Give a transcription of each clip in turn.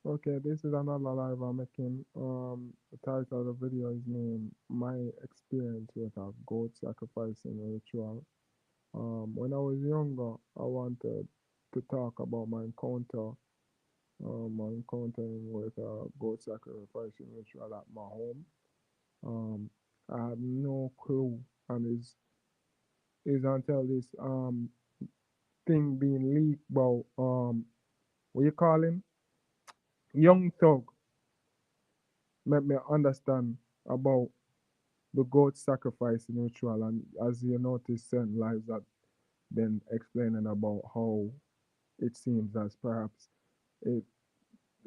Okay, this is another live I'm making. The title of the video is named My Experience with a Goat Sacrificing Ritual. When I was younger, I wanted to talk about my encountering with a goat sacrificing ritual at my home. Um, I had no clue, and is until this thing being leaked about what you call him, Young Thug, made me understand about the goat sacrificing ritual, and as you notice, certain lives that been explaining about how it seems as perhaps it,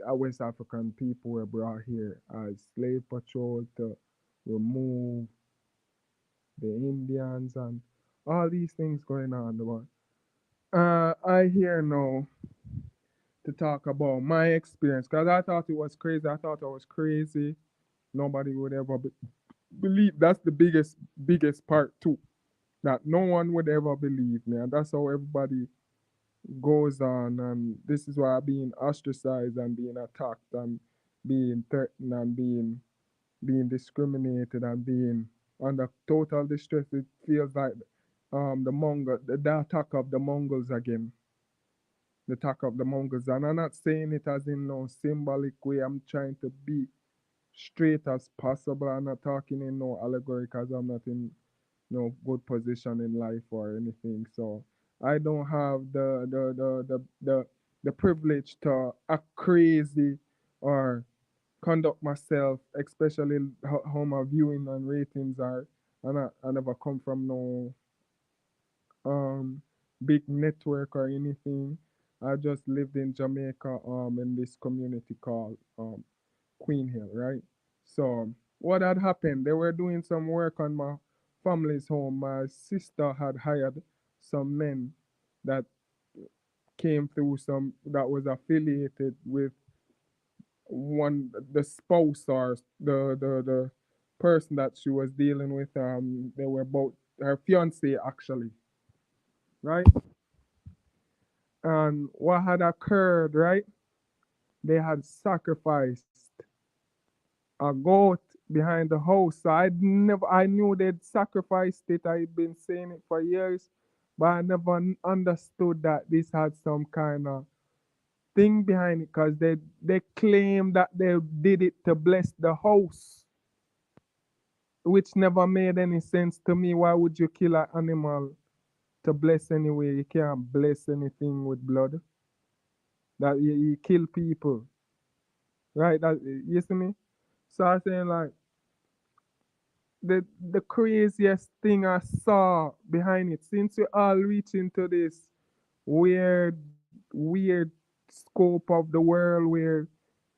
West African people were brought here as slave patrol to remove the Indians and all these things going on. But I here now to talk about my experience because I thought it was crazy. I thought I was crazy. Nobody would ever believe. That's the biggest part too. That no one would ever believe me, and that's how everybody goes on. And this is why I'm being ostracized and being attacked and being threatened and being discriminated and being under total distress. It feels like the attack of the Mongols again, the attack of the Mongols. And I'm not saying it as in no symbolic way. I'm trying to be straight as possible. I'm not talking in no allegory because I'm not in no good position in life or anything. So I don't have the privilege to act crazy or conduct myself, especially how my viewing and ratings are. And I never come from no um big network or anything. I just lived in Jamaica in this community called Queen Hill, right? So what had happened? They were doing some work on my family's home. My sister had hired some men that came through some that was affiliated with one the spouse or the person that she was dealing with. They were both her fiance actually, right? And what had occurred, right? They had sacrificed a goat behind the house. So I knew they'd sacrificed it. I'd been saying it for years, but I never understood that this had some kind of thing behind it because they claim that they did it to bless the house, which never made any sense to me. Why would you kill an animal to bless anyway? You can't bless anything with blood. That you kill people, right? That you see me? So I saying like the craziest thing I saw behind it, since we all reach into this weird scope of the world where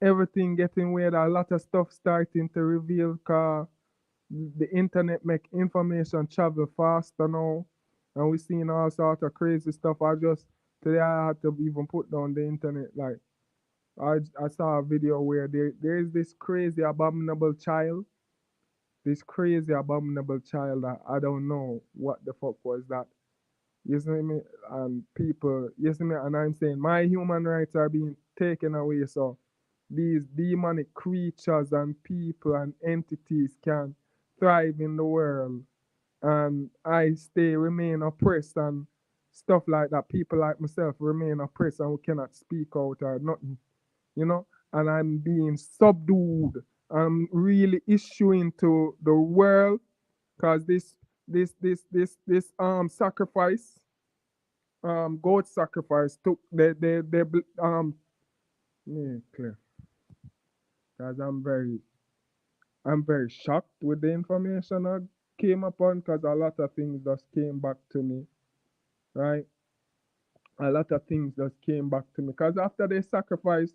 everything getting weird, a lot of stuff starting to reveal car the internet make information travel faster now and we seeing all sort of crazy stuff. I just today I had to even put down the internet like I saw a video where there's this crazy abominable child, this crazy abominable child that I don't know what the fuck was that. You see me? And people, you see me? And I'm saying my human rights are being taken away. So these demonic creatures and people and entities can thrive in the world. And I remain oppressed and stuff like that. People like myself remain oppressed and we cannot speak out or nothing, you know, and I'm being subdued. I'm really issuing to the world because this sacrifice, goat sacrifice took they yeah, clear. Because I'm very shocked with the information I came upon because a lot of things just came back to me, right? A lot of things just came back to me because after they sacrificed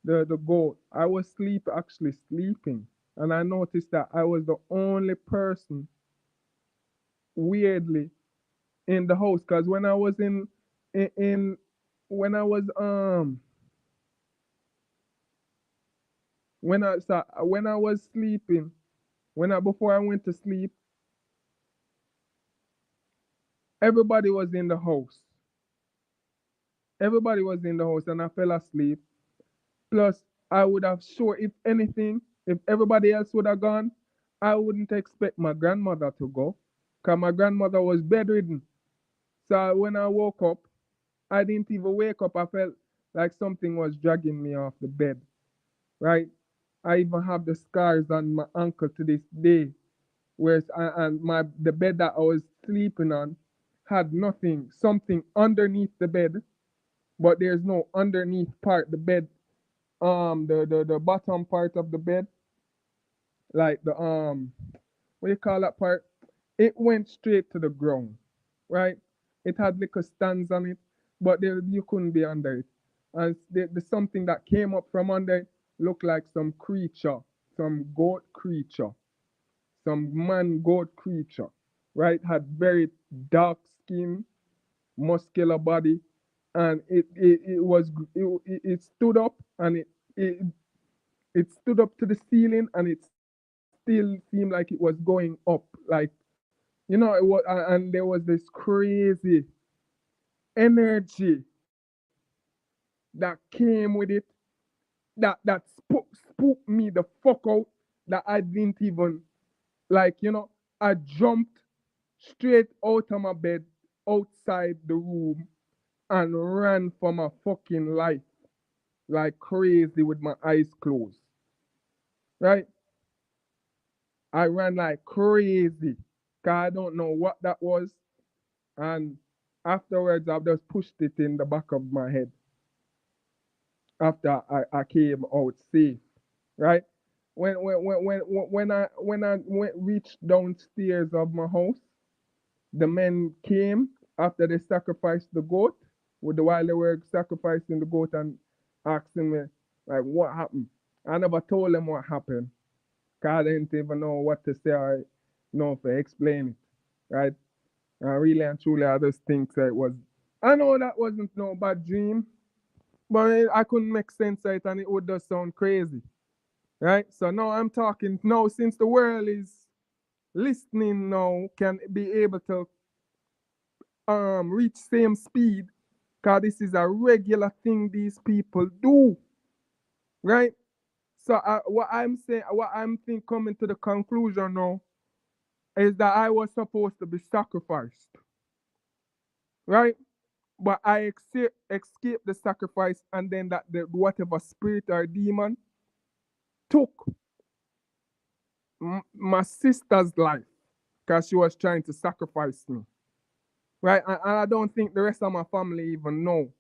the goat. I was actually sleeping, and I noticed that I was the only person weirdly in the house. Cause when I was in when I was when I was sleeping, when I before I went to sleep, everybody was in the house. Everybody was in the house, and I fell asleep. Plus, I would have sure, if anything, if everybody else would have gone, I wouldn't expect my grandmother to go, cause my grandmother was bedridden. So when I woke up, I didn't even wake up. I felt like something was dragging me off the bed. Right? I even have the scars on my ankle to this day. Whereas and my the bed that I was sleeping on had nothing, something underneath the bed, but there's no underneath part. The bed, the bottom part of the bed, like the what do you call that part? It went straight to the ground, right? It had little stands on it, but there you couldn't be under it. And the something that came up from under it looked like some creature, some goat creature, some man goat creature, right? Had very dark skin, muscular body, and it stood up and it it stood up to the ceiling and it still seemed like it was going up, like it was, and there was this crazy energy that came with it that spooked me the fuck out, that I didn't even, like, I jumped straight out of my bed outside the room and ran for my fucking life like crazy with my eyes closed. Right? I ran like crazy. Cause I don't know what that was. And afterwards I just pushed it in the back of my head after I came out safe. Right? When I reached downstairs of my house, the men came after they sacrificed the goat, with the while they were sacrificing the goat, and asking me like what happened. I never told them what happened, cause I didn't even know what to say or know to explain it. Right? And really and truly I just think that it was, I know that wasn't no bad dream, but I couldn't make sense of it and it would just sound crazy. Right? So now I'm talking now, since the world is listening now, can be able to reach same speed, because this is a regular thing these people do, right? So what I'm saying, what I'm think coming to the conclusion now is that I was supposed to be sacrificed, right? But I escaped the sacrifice, and then that the whatever spirit or demon took my sister's life because she was trying to sacrifice me, right? And I don't think the rest of my family even know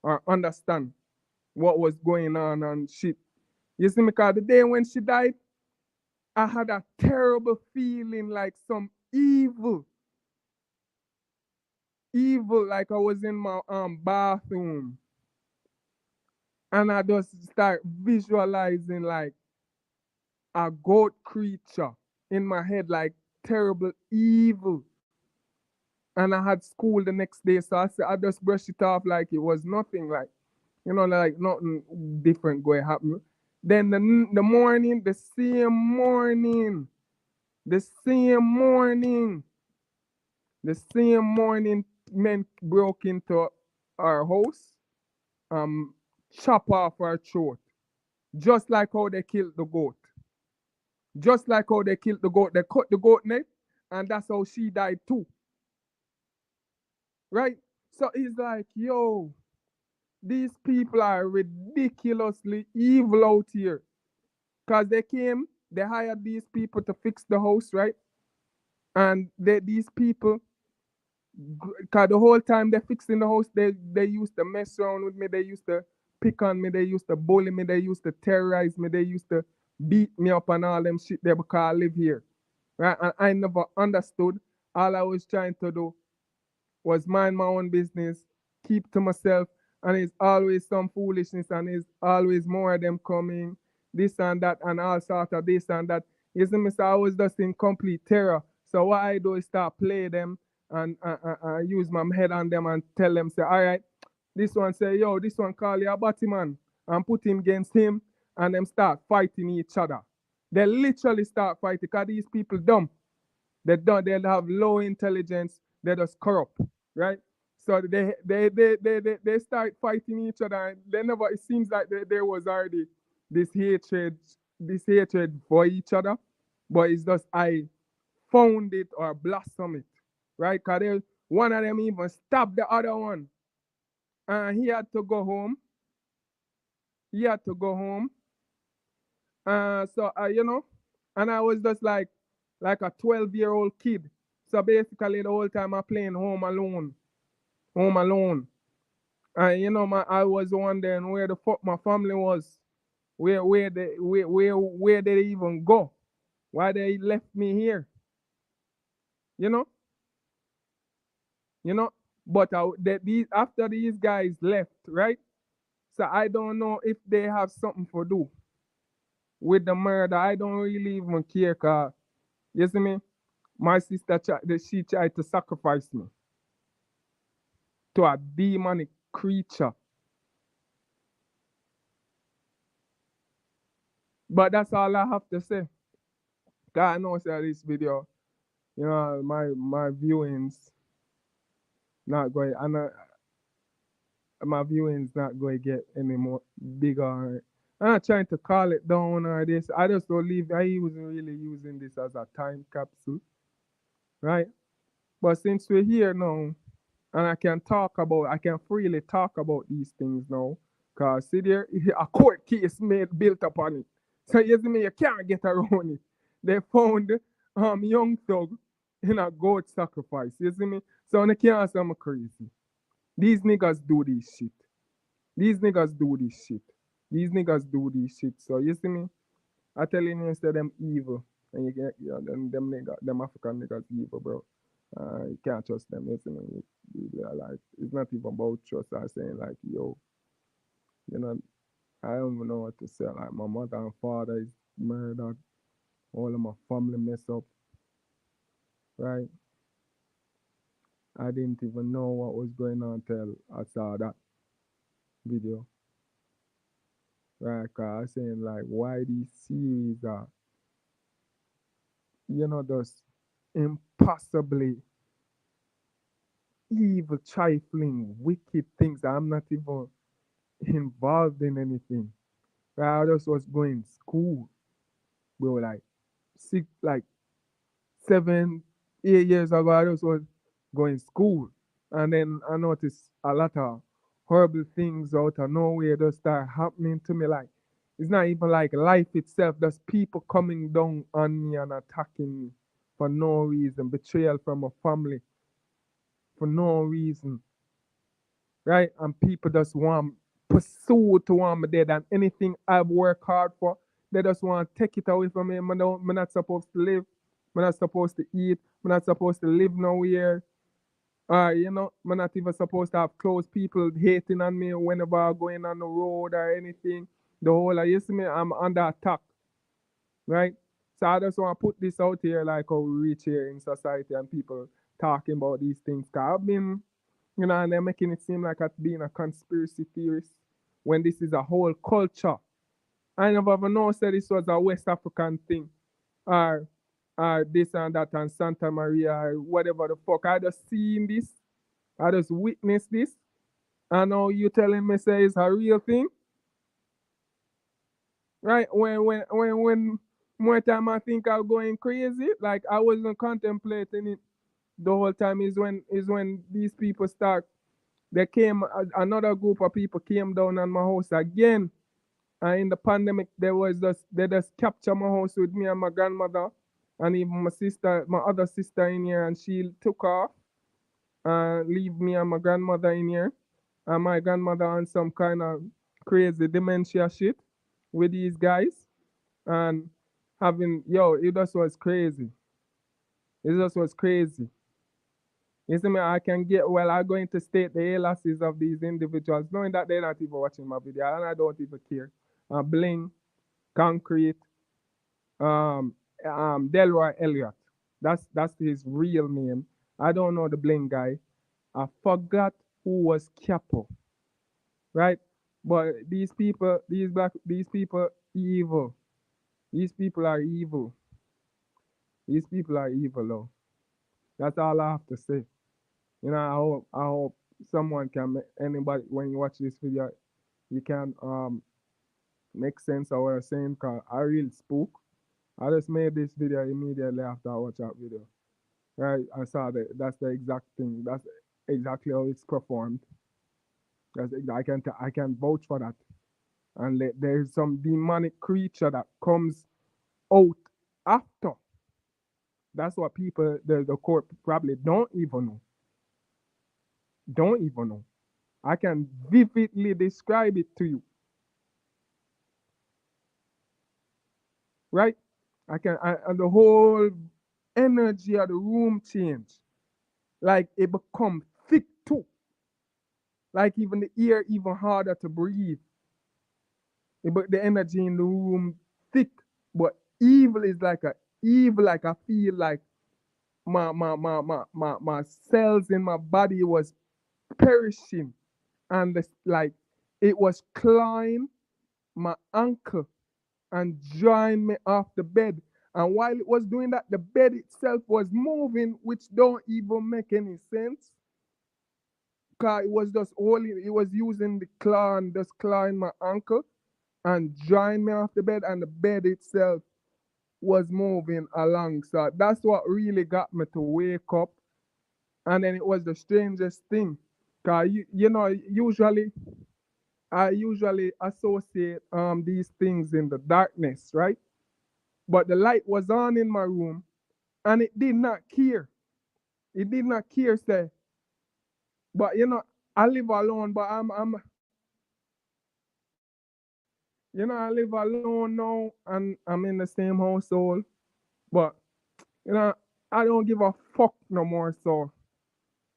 or understand what was going on and shit. You see me, because the day when she died, I had a terrible feeling like some evil, like I was in my bathroom, and I just start visualizing like a goat creature in my head, like terrible evil. And I had school the next day, so I just brushed it off like it was nothing, like like nothing different going to happen. Then the morning, the same morning, the same morning, men broke into our house, um, chop off our throat, just like how they killed the goat. Just like how they killed the goat, they cut the goat neck, and that's how she died too, right? So it's like, yo, these people are ridiculously evil out here, cause they hired these people to fix the house, right? And these people, cause the whole time they're fixing the house, they used to mess around with me. They used to pick on me. They used to bully me. They used to terrorize me. They used to beat me up and all them shit there because I live here, right? And I never understood. All I was trying to do was mind my own business, keep to myself, and it's always some foolishness, and it's always more of them coming, this and that, and all sort of this and that. You see me, so I was just in complete terror. So what I do is start play them and use my head on them and tell them, say, all right, this one say, yo, this one call you a batty man, and put him against him, and them start fighting each other. They literally start fighting because these people dumb. They don't. They have low intelligence. They're just corrupt, right? So they start fighting each other. And they never. It seems like there was already. this hatred, this hatred for each other, but it's just I found it or blossom it, right? Cause one of them even stabbed the other one, and he had to go home. He had to go home. So and I was just like a 12-year-old kid. So basically, the whole time I'm playing Home Alone. And I was wondering where the fuck my family was, where they even go, why they left me here, you know, you know. But these after these guys left, right? So I don't know if they have something to do with the murder. I don't really even care, cause you see me, my sister she tried to sacrifice me to a demonic creature. But that's all I have to say. God knows that this video, my viewings not going, and my viewings not going to get any more bigger. I'm not trying to call it down or this. I just don't leave. I wasn't really using this as a time capsule, right? But since we're here now, and I can freely talk about these things now, cause see there, a court case made built upon it. So you see me, you can't get around it. They found young thug in a goat sacrifice. You see me? So they can't say I'm crazy. These niggas do this shit. These niggas do this shit. These niggas do this shit. So you see me? I tell you, instead them evil. And you get them nigga, them African niggas evil, bro. You can't trust them. You see me? Like it's not even about trust. I saying like, yo, you know, I don't even know what to say. Like my mother and father is murdered. All of my family mess up, right? I didn't even know what was going on till I saw that video. Right? Cause I was saying like, why these series are, just impossibly evil, trifling, wicked things. I'm not even involved in anything. Right? I just was going to school. We were like like 7, 8 years ago. I just was going to school, and then I noticed a lot of horrible things out of nowhere just start happening to me. Like it's not even like life itself. There's people coming down on me and attacking me for no reason. Betrayal from a family for no reason, right? And people just want pursue to want me dead, and anything I've worked hard for, they just want to take it away from me. I'm not supposed to live. I'm not supposed to eat. I'm not supposed to live nowhere. I'm not even supposed to have close people hating on me whenever I'm going on the road or anything. The whole, you see me, I'm under attack, right? So I just want to put this out here, like how we reach here in society and people talking about these things. Cause I've been, and they're making it seem like I've been a conspiracy theorist when this is a whole culture. I never even know said this was a West African thing, or this and that and Santa Maria or whatever the fuck. I just seen this, I just witnessed this, and now you telling me say it's a real thing, right? When more time I think I'm going crazy, like I wasn't contemplating it the whole time. Is when these people start. They came, another group of people came down on my house again. And in the pandemic, they just captured my house with me and my grandmother, and even my other sister in here, and she took off and leave me and my grandmother in here. And my grandmother on some kind of crazy dementia shit with these guys. And it just was crazy. It just was crazy. You see me, I can get, well, I'm going to state the aliases of these individuals, knowing that they're not even watching my video, and I don't even care. Bling, Concrete, um, Delroy Elliott. That's his real name. I don't know the Bling guy. I forgot who was Capo, right? But these people, evil. These people are evil. These people are evil, though. That's all I have to say. I hope someone can, anybody, when you watch this video, you can Makes sense of what I'm saying, cause I real spook. I just made this video immediately after I watched that video. Right? I saw that that's the exact thing. That's exactly how it's performed. I can vouch for that. And there's some demonic creature that comes out after. That's what people the court probably don't even know. Don't even know. I can vividly describe it to you. Right? And the whole energy of the room change. Like it become thick too. Like even the air even harder to breathe. But the energy in the room thick. But evil is like a evil, like I feel like my cells in my body was perishing. And like it was clawing my ankle and drawing me off the bed. And while it was doing that, the bed itself was moving, which don't even make any sense. Cause it was just holding, it was using the claw and just clawing my ankle and drawing me off the bed, and the bed itself was moving along. So that's what really got me to wake up. And then it was the strangest thing. Cause you know, I usually associate these things in the darkness, right? But the light was on in my room and it did not care. It did not care, say. But you know, I live alone, but I live alone now and I'm in the same household. But you know, I don't give a fuck no more. So,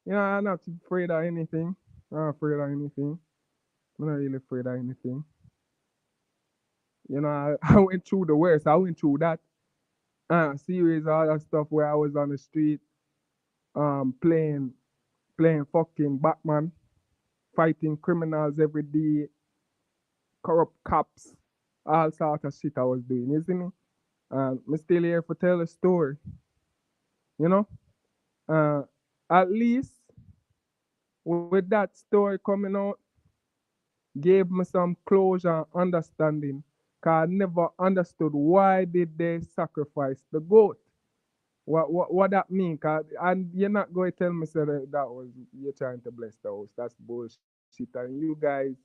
I'm not afraid of anything. I'm not afraid of anything. I'm not really afraid of anything. I went through the worst. I went through that series of other stuff where I was on the street playing fucking Batman, fighting criminals every day, corrupt cops, all sort of shit I was doing, you see me? And I'm still here to tell a story, you know? Uh, at least with that story coming out, gave me some closure and understanding. Cause I never understood why did they sacrifice the goat. What that mean? And you're not going to tell me so that was you're trying to bless the house. That's bullshit. And you guys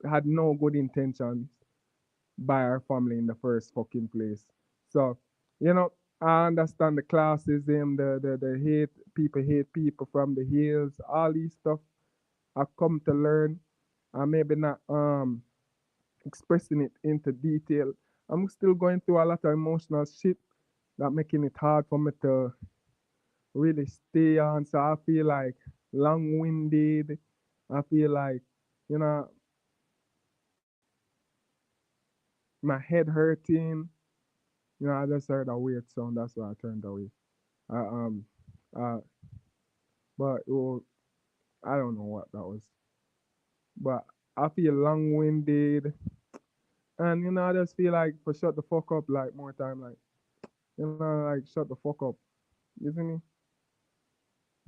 had no good intentions by our family in the first fucking place. So, you know, I understand the classism, the hate, people hate people from the hills, all these stuff. I come to learn. I maybe not expressing it into detail. I'm still going through a lot of emotional shit that making it hard for me to really stay on. So I feel like long winded. I feel like, you know, my head hurting. I just heard a weird sound. That's why I turned away. I, uh, but I don't know what that was. But I feel long winded. And, I just feel like for shut the fuck up like more time. Like, like shut the fuck up. You see me?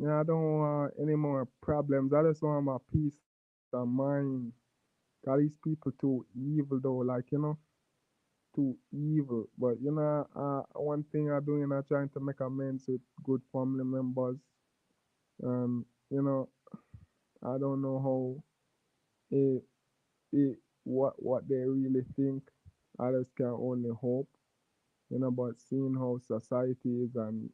I don't want any more problems. I just want my peace of mind. Cause these people too evil though, like too evil. But one thing I do, trying to make amends with good family members. You know, I don't know how it, what they really think. I just can only hope. But seeing how society is and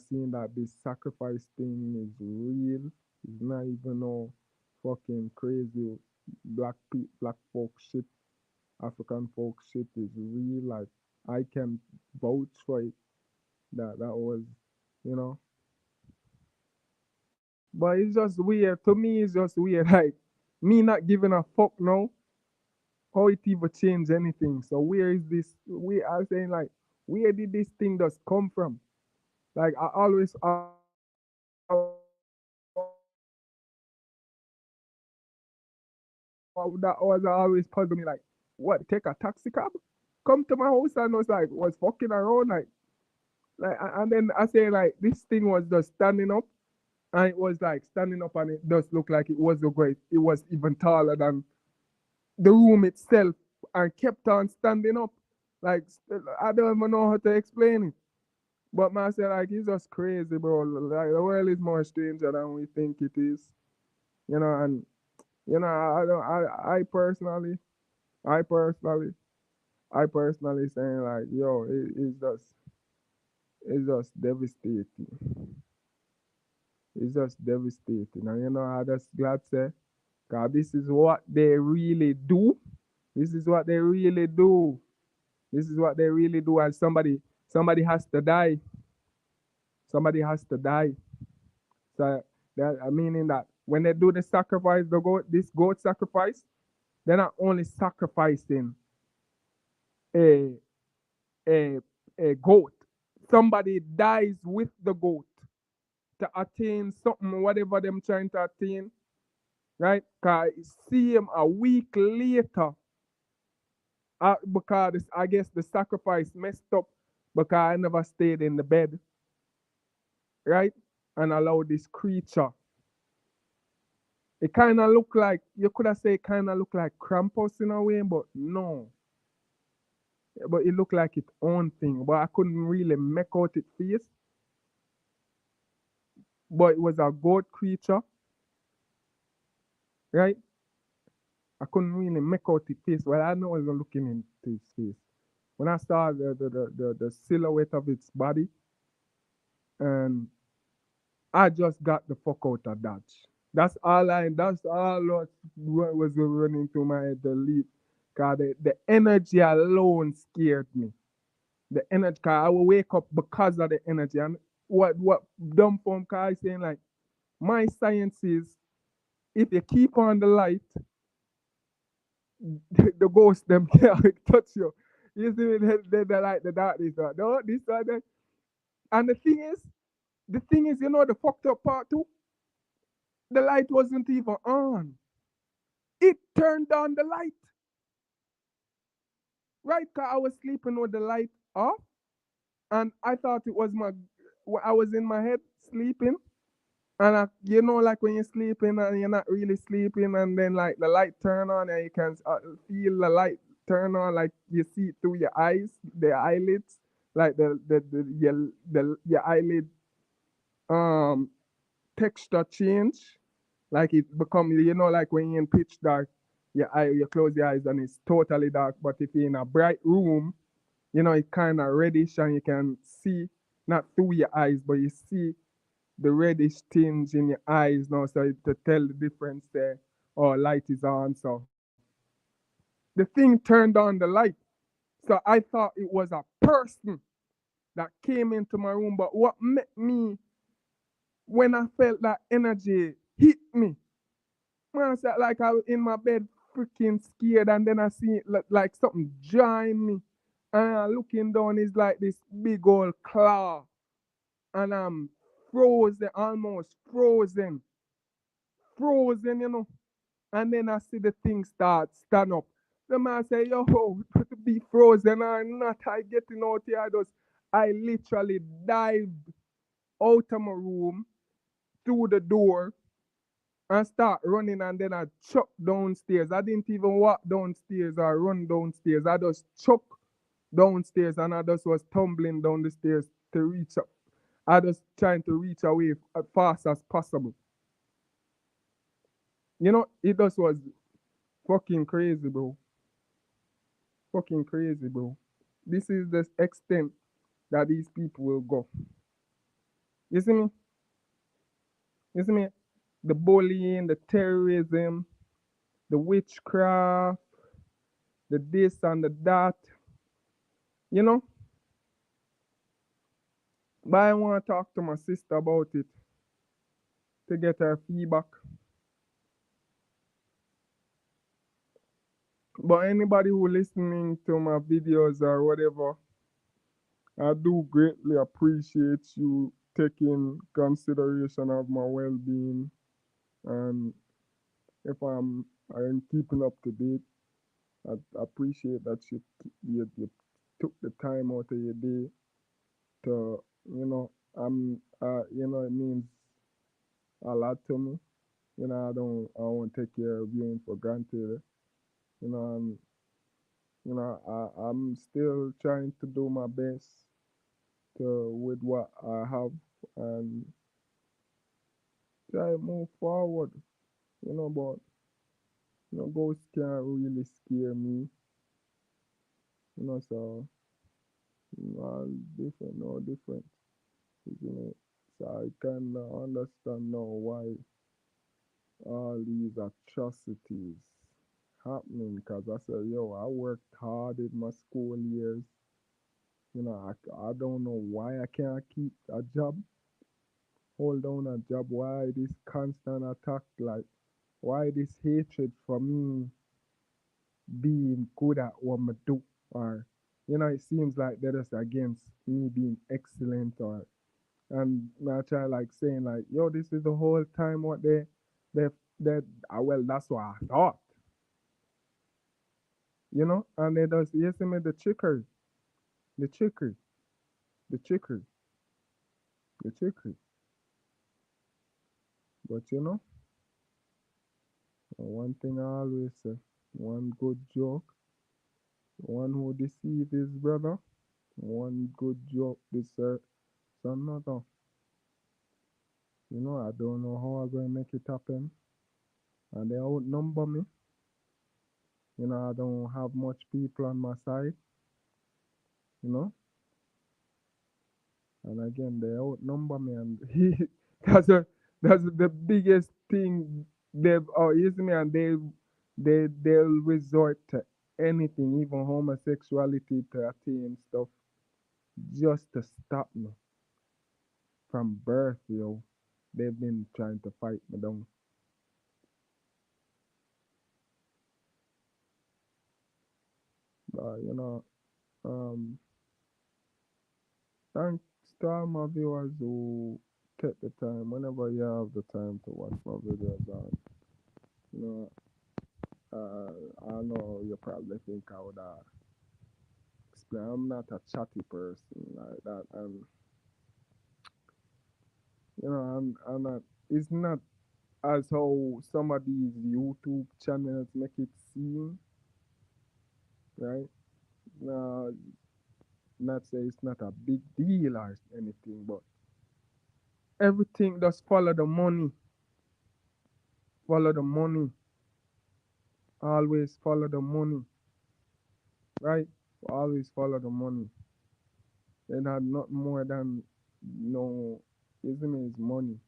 seeing that this sacrifice thing is real. It's not even no fucking crazy black folk shit. African folk shit is real. Like I can vouch for it. That was, you know. But it's just weird. To me, it's just weird. Like me not giving a fuck now. How it even change anything? So where is this? Where I was saying like, where did this thing just come from? Like I always that was always puzzle me. Like, what? Take a taxi cab? Come to my house and was fucking around and then I say like this thing was just standing up and it was like standing up and it does look like it was the great. It was even taller than the room itself and kept on standing up. Like I don't even know how to explain it. But man, I say like it's just crazy, bro. Like the world is more stranger than we think it is. And I don't I personally I personally I personally saying like yo, it's just devastating. It's just devastating. And I just glad say, God, this is what they really do. This is what they really do. This is what they really do. And somebody has to die. Somebody has to die. So that meaning that when they do the sacrifice, this goat sacrifice, they're not only sacrificing a a a goat. Somebody dies with the goat to attain something, whatever them trying to attain, right? Cause see him a week later, because I guess the sacrifice messed up because I never stayed in the bed, right? And allowed this creature. It kind of look like you could have said it kind of look like Krampus in a way, but no. But it looked like its own thing. But I couldn't really make out its face. But it was a goat creature, right? I couldn't really make out its face. Well, I know I was looking into its face. When I saw the silhouette of its body, and I just got the fuck out of Dodge. That's all what was running through my head, the leap. Cause the energy alone scared me. The energy, cause I will wake up because of the energy. And what dumb form car is saying like my science is if you keep on the light, the ghost them can't touch you. You see the light, the darkness, no, this and that. And the thing is, the fucked up part too. The light wasn't even on. It turned on the light, right? Cause I was sleeping with the light off, and I thought it was I was in my head sleeping, and like when you're sleeping and you're not really sleeping, and then like the light turn on and you can feel the light turn on, like you see it through your eyes, the eyelids, like your eyelid um texture change, like it become like when you're in pitch dark, you close your eyes and it's totally dark. But if you're in a bright room, it's kind of reddish and you can see not through your eyes, but you see the reddish tinge in your eyes now, so to tell the difference there. Oh, light is on. So the thing turned on the light. So I thought it was a person that came into my room. But what met me when I felt that energy hit me, man, I said like I was in my bed freaking scared, and then I see it like something drawing me. And I looking down, it's like this big old claw. And I'm frozen, almost frozen. And then I see the thing start stand up. The man say, yo, to be frozen or not, I getting out here. I literally dived out of my room through the door and start running, and then I chuck downstairs. I didn't even walk downstairs or run downstairs. I just chuck downstairs, and I just was tumbling down the stairs to reach up. I just trying to reach away as fast as possible. It just was fucking crazy, bro. Fucking crazy, bro. This is the extent that these people will go. You see me? You see me? The bullying, the terrorism, the witchcraft, the this and the that. You know? But I want to talk to my sister about it to get her feedback. But anybody who listening to my videos or whatever, I do greatly appreciate you taking consideration of my well-being, and if I'm keeping up to date. I appreciate that you took the time out of your day to it means a lot to me. I won't take your viewing for granted. You know, and I'm still trying to do my best to with what I have and try to move forward. But ghosts can't really scare me. So all different, no different, isn't it? So I kind of understand now why all these atrocities happening. Cause I said, yo, I worked hard in my school years. I don't know why I can't keep a job, hold down a job. Why this constant attack? Like, why this hatred for me being good at what I do? Or, it seems like they're just against me being excellent. And I try like saying like, yo, this is the whole time what they, well, that's what I thought, And they just, you see me, the trickery, the trickery, the trickery. But one thing I always say, one good joke, one who deceive his brother, one good joke deserves another. I don't know how I'm gonna make it happen. And they outnumber me. I don't have much people on my side, you know. And again, they outnumber me, and that's a, that's the biggest thing they've. Oh, you see me, and they'll resort to anything, even homosexuality, to attain stuff just to stop me from birth, yo. They've been trying to fight me down. But thanks to all my viewers who take the time, whenever you have the time to watch my videos, and you know, I know you probably think I would explain. I'm not a chatty person like that, and I'm not. It's not as how some of these YouTube channels make it seem, right? Now, not say it's not a big deal or anything, but everything just follow the money. Follow the money. Always follow the money, right? Always follow the money. They not more than no, isn't it? Is money.